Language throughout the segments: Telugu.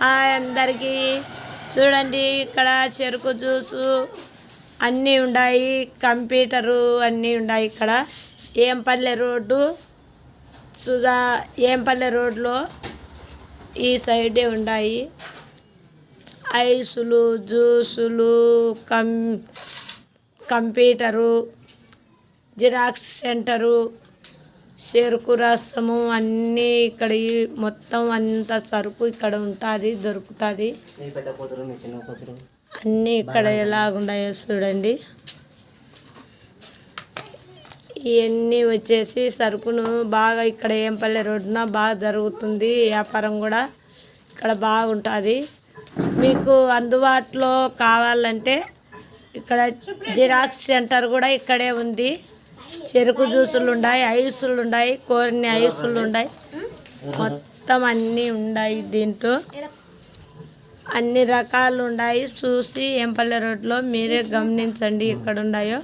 హాయ్ అందరికీ. చూడండి ఇక్కడ చెరుకు జ్యూసు అన్నీ ఉన్నాయి, కంప్యూటరు అన్నీ ఉన్నాయి. ఇక్కడ ఏంపల్లె రోడ్డు ఏంపల్లె రోడ్లో ఈ సైడే ఉన్నాయి ఐసులు, జ్యూసులు, కంప్యూటరు, జిరాక్స్ సెంటరు, చెరుకు రసము అన్నీ ఇక్కడ మొత్తం అంత సరుకు ఇక్కడ ఉంటుంది, దొరుకుతుంది. అన్నీ ఇక్కడ ఎలాగున్నాయో చూడండి. ఇవన్నీ వచ్చేసి సరుకును బాగా ఇక్కడ ఏంపల్లె రోడ్డున బాగా జరుగుతుంది. వ్యాపారం కూడా ఇక్కడ బాగుంటుంది. మీకు అందుబాటులో కావాలంటే ఇక్కడ జిరాక్స్ సెంటర్ కూడా ఇక్కడే ఉంది. చెరుకు జ్యూసులు ఉన్నాయి, ఐసులు ఉన్నాయి, కొన్ని ఐసులు ఉన్నాయి, మొత్తం అన్నీ ఉన్నాయి. దీంట్లో అన్ని రకాలు ఉన్నాయి. చూసి ఏంపల్లె రోడ్లో మీరే గమనించండి ఎక్కడ ఉన్నాయో.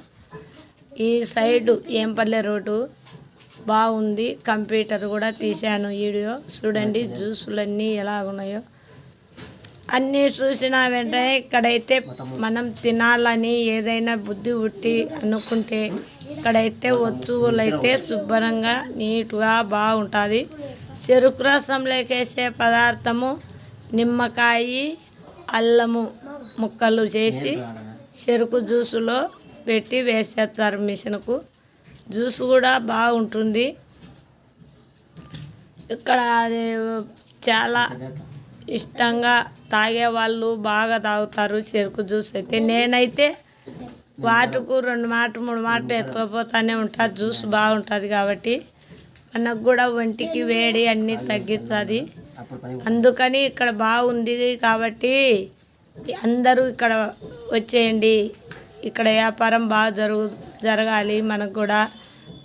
ఈ సైడు ఏంపల్లె రోడ్డు బాగుంది. కంప్యూటర్ కూడా తీశాను వీడియో, చూడండి జ్యూసులన్నీ ఎలా ఉన్నాయో. అన్నీ చూసిన వెంటనే ఇక్కడైతే మనం తినాలని ఏదైనా బుద్ధి పుట్టి అనుకుంటే ఇక్కడైతే వస్తువులు అయితే శుభ్రంగా నీట్గా బాగుంటుంది. చెరుకు రసంలోకి వేసే పదార్థము నిమ్మకాయ, అల్లము ముక్కలు చేసి చెరుకు జ్యూసులో పెట్టి వేసేస్తారు మిషన్కు. జ్యూస్ కూడా బాగుంటుంది. ఇక్కడ చాలా ఇష్టంగా తాగే వాళ్ళు బాగా తాగుతారు చెరుకు జ్యూస్ అయితే. నేనైతే వాటికు 2 మాటలు 3 మాటలు ఎత్తుకపోతూనే ఉంటా. జ్యూస్ బాగుంటుంది కాబట్టి మనకు కూడా ఒంటికి వేడి అన్నీ తగ్గిస్తుంది. అందుకని ఇక్కడ బాగుంది కాబట్టి అందరూ ఇక్కడ వచ్చేయండి. ఇక్కడ వ్యాపారం బాగా జరగాలి, మనకు కూడా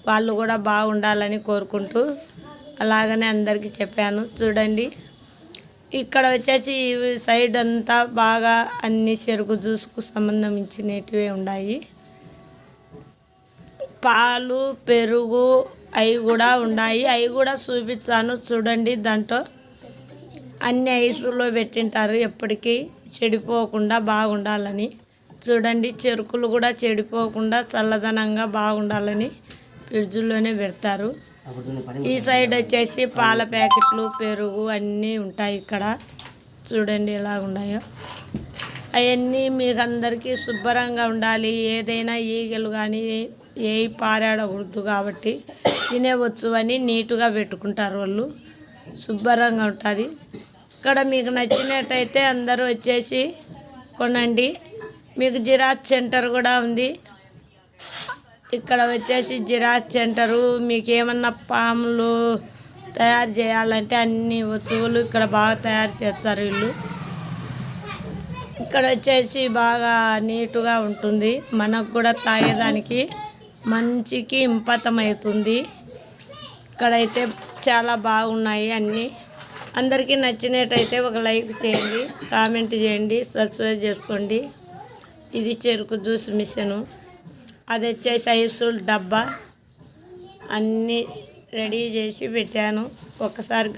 వాళ్ళు కూడా బాగుండాలని కోరుకుంటూ అలాగనే అందరికీ చెప్పాను. చూడండి ఇక్కడ వచ్చేసి ఈ సైడ్ అంతా బాగా అన్ని చెరుకు జ్యూస్కు సంబంధించినవి ఉన్నాయి. పాలు, పెరుగు అవి కూడా ఉన్నాయి. అవి కూడా చూపిస్తాను చూడండి. దాంట్లో అన్ని ఐసులో పెట్టింటారు ఎప్పటికీ చెడిపోకుండా బాగుండాలని. చూడండి చెరుకులు కూడా చెడిపోకుండా చల్లదనంగా బాగుండాలని ఫ్రిడ్జ్లోనే పెడతారు. ఈ సైడ్ వచ్చేసి పాల ప్యాకెట్లు, పెరుగు అన్నీ ఉంటాయి ఇక్కడ. చూడండి ఎలా ఉన్నాయో. అవన్నీ మీకు అందరికీ శుభ్రంగా ఉండాలి. ఏదైనా ఈగలు కానీ ఏ పారాడకూడదు కాబట్టి తినేవచ్చు అని నీట్గా పెట్టుకుంటారు వాళ్ళు. శుభ్రంగా ఉంటుంది. ఇక్కడ మీకు నచ్చినట్టయితే అందరూ వచ్చేసి కొనండి. మీకు జిరాక్స్ సెంటర్ కూడా ఉంది. ఇక్కడ వచ్చేసి జిరాక్స్ సెంటరు. మీకు ఏమన్నా పాములు తయారు చేయాలంటే అన్ని వస్తువులు ఇక్కడ బాగా తయారు చేస్తారు వీళ్ళు. ఇక్కడ వచ్చేసి బాగా నీటుగా ఉంటుంది. మనకు కూడా తాగేదానికి మంచికి ఇంపతమవుతుంది. ఇక్కడైతే చాలా బాగున్నాయి అన్నీ. అందరికీ నచ్చినట్టయితే ఒక లైక్ చేయండి, కామెంట్ చేయండి, సబ్స్క్రైబ్ చేసుకోండి. ఇది చెరుకు జ్యూస్ మిషను. అది వచ్చేసి ఐసుల డబ్బా అన్నీ రెడీ చేసి పెట్టాను. ఒకసారి